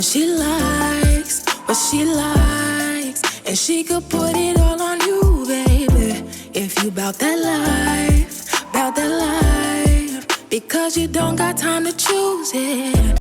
She likes what she likes, and she could put it all on you, baby. If you bout that life, because you don't got time to choose it.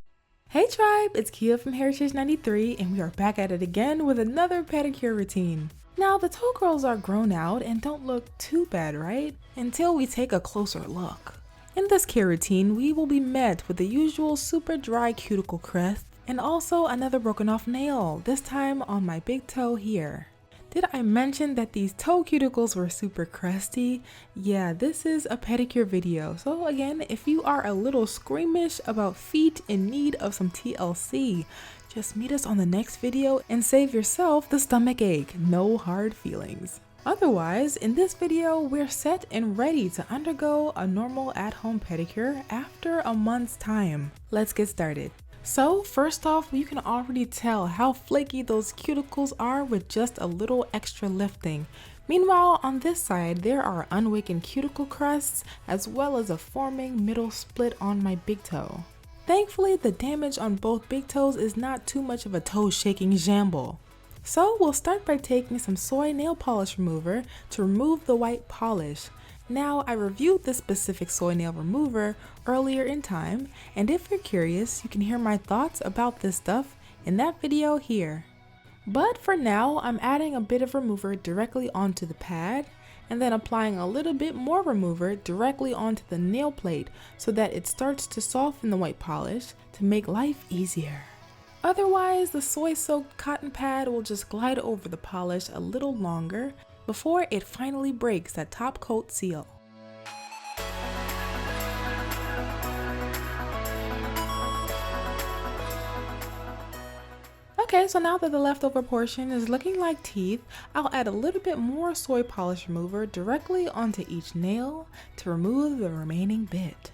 Hey tribe, it's Kia from Heritage 93, and we are back at it again with another pedicure routine. Now the toe curls are grown out and don't look too bad, right? Until we take a closer look. In this care routine, we will be met with the usual super dry cuticle crest and also another broken off nail, this time on my big toe here. Did I mention that these toe cuticles were super crusty? Yeah, this is a pedicure video, so again, if you are a little squeamish about feet in need of some TLC, just meet us on the next video and save yourself the stomach ache, no hard feelings. Otherwise, in this video, we're set and ready to undergo a normal at-home pedicure after a month's time. Let's get started. So first off, you can already tell how flaky those cuticles are with just a little extra lifting. Meanwhile, on this side, there are unawakened cuticle crusts as well as a forming middle split on my big toe. Thankfully, the damage on both big toes is not too much of a toe shaking shamble. So we'll start by taking some soy nail polish remover to remove the white polish. Now, I reviewed this specific soy nail remover earlier in time, and if you're curious, you can hear my thoughts about this stuff in that video here. But for now, I'm adding a bit of remover directly onto the pad, and then applying a little bit more remover directly onto the nail plate so that it starts to soften the white polish to make life easier. Otherwise, the soy-soaked cotton pad will just glide over the polish a little longer before it finally breaks that top coat seal. Okay, so now that the leftover portion is looking like teeth, I'll add a little bit more soy polish remover directly onto each nail to remove the remaining bit.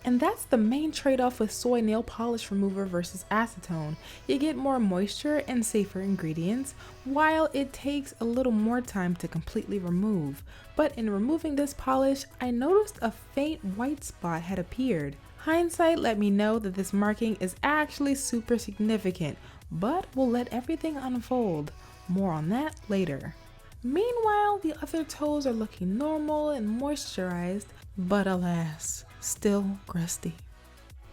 And that's the main trade-off with soy nail polish remover versus acetone. You get more moisture and safer ingredients, while it takes a little more time to completely remove. But in removing this polish, I noticed a faint white spot had appeared. Hindsight let me know that this marking is actually super significant, but we'll let everything unfold. More on that later. Meanwhile, the other toes are looking normal and moisturized, but alas, still crusty.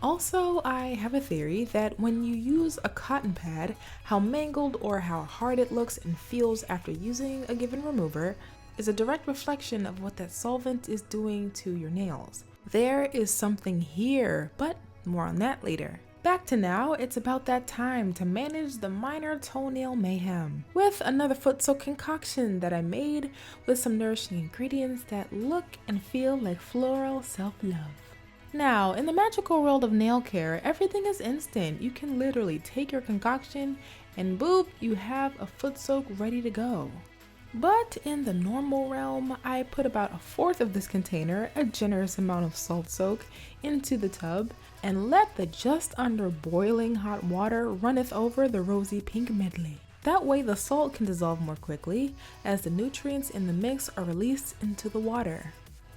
Also, I have a theory that when you use a cotton pad, how mangled or how hard it looks and feels after using a given remover is a direct reflection of what that solvent is doing to your nails. There is something here, but more on that later. Back to now, it's about that time to manage the minor toenail mayhem with another foot soak concoction that I made with some nourishing ingredients that look and feel like floral self-love. Now, in the magical world of nail care, everything is instant. You can literally take your concoction and boop, you have a foot soak ready to go. But in the normal realm, I put about 1/4 of this container, a generous amount of salt soak, into the tub and let the just under boiling hot water runneth over the rosy pink medley. That way the salt can dissolve more quickly as the nutrients in the mix are released into the water.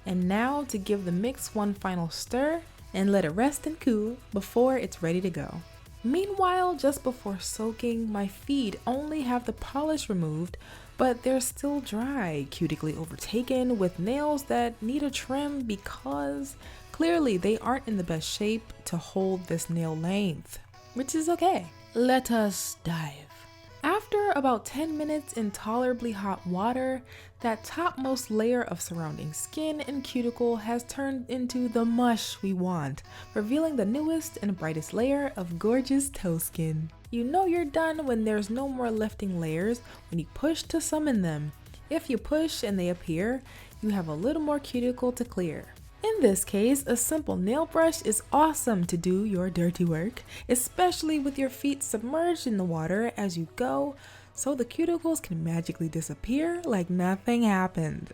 And now to give the mix one final stir and let it rest and cool before it's ready to go. Meanwhile, just before soaking, my feet only have the polish removed, but they're still dry, cutically overtaken with nails that need a trim because clearly they aren't in the best shape to hold this nail length, which is okay. Let us dive. After about 10 minutes in tolerably hot water, that topmost layer of surrounding skin and cuticle has turned into the mush we want, revealing the newest and brightest layer of gorgeous toe skin. You know you're done when there's no more lifting layers when you push to summon them. If you push and they appear, you have a little more cuticle to clear. In this case, a simple nail brush is awesome to do your dirty work, especially with your feet submerged in the water as you go, so the cuticles can magically disappear like nothing happened.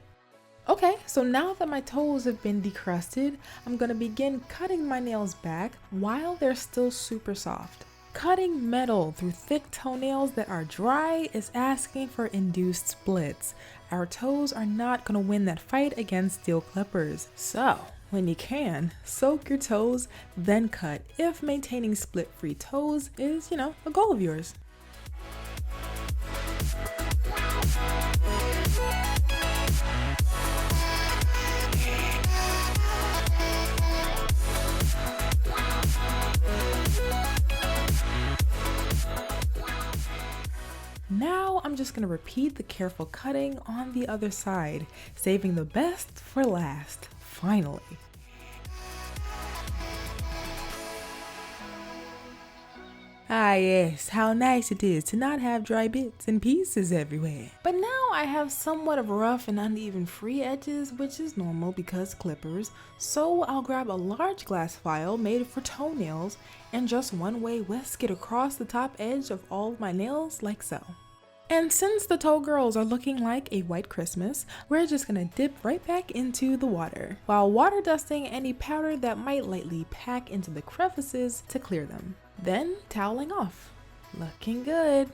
Okay, so now that my toes have been decrusted, I'm gonna begin cutting my nails back while they're still super soft. Cutting metal through thick toenails that are dry is asking for induced splits. Our toes are not going to win that fight against steel clippers. So, When you can, soak your toes, then cut if maintaining split-free toes is, a goal of yours. Now I'm just going to repeat the careful cutting on the other side, saving the best for last, finally. Ah yes, how nice it is to not have dry bits and pieces everywhere. But now I have somewhat of rough and uneven free edges, which is normal because clippers, so I'll grab a large glass file made for toenails and just one-way whisk it across the top edge of all of my nails like so. And since the toe girls are looking like a white Christmas, we're just gonna dip right back into the water, while water dusting any powder that might lightly pack into the crevices to clear them. Then toweling off. Looking good.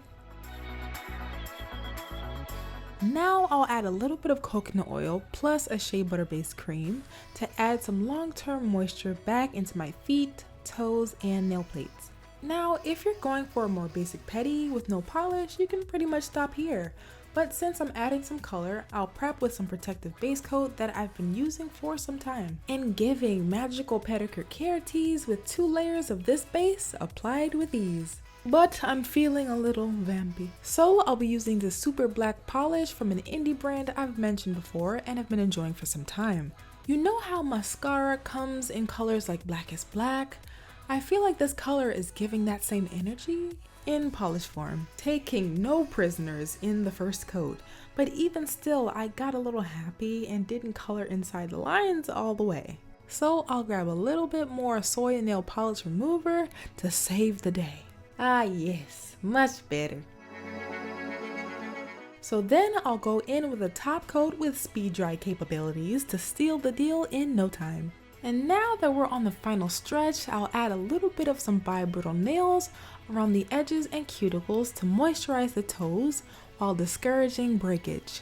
Now I'll add a little bit of coconut oil plus a shea butter based cream to add some long-term moisture back into my feet, toes, and nail plates. Now, if you're going for a more basic pedi with no polish, you can pretty much stop here. But since I'm adding some color, I'll prep with some protective base coat that I've been using for some time, and giving magical pedicure care tease with 2 layers of this base applied with ease. But I'm feeling a little vampy, so I'll be using this super black polish from an indie brand I've mentioned before and have been enjoying for some time. You know how mascara comes in colors like black is black? I feel like this color is giving that same energy in polish form, taking no prisoners in the first coat, but even still I got a little happy and didn't color inside the lines all the way. So I'll grab a little bit more soy nail polish remover to save the day. Ah yes, much better. So then I'll go in with a top coat with speed dry capabilities to seal the deal in no time. And now that we're on the final stretch, I'll add a little bit of some Bye Brittle Nails around the edges and cuticles to moisturize the toes while discouraging breakage.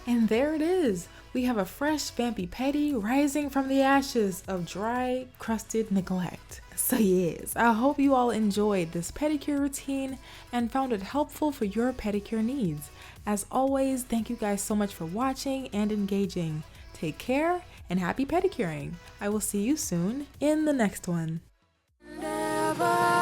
And there it is! We have a fresh vampy pedi rising from the ashes of dry, crusted neglect. So yes, I hope you all enjoyed this pedicure routine and found it helpful for your pedicure needs. As always, thank you guys so much for watching and engaging. Take care and happy pedicuring. I will see you soon in the next one. Never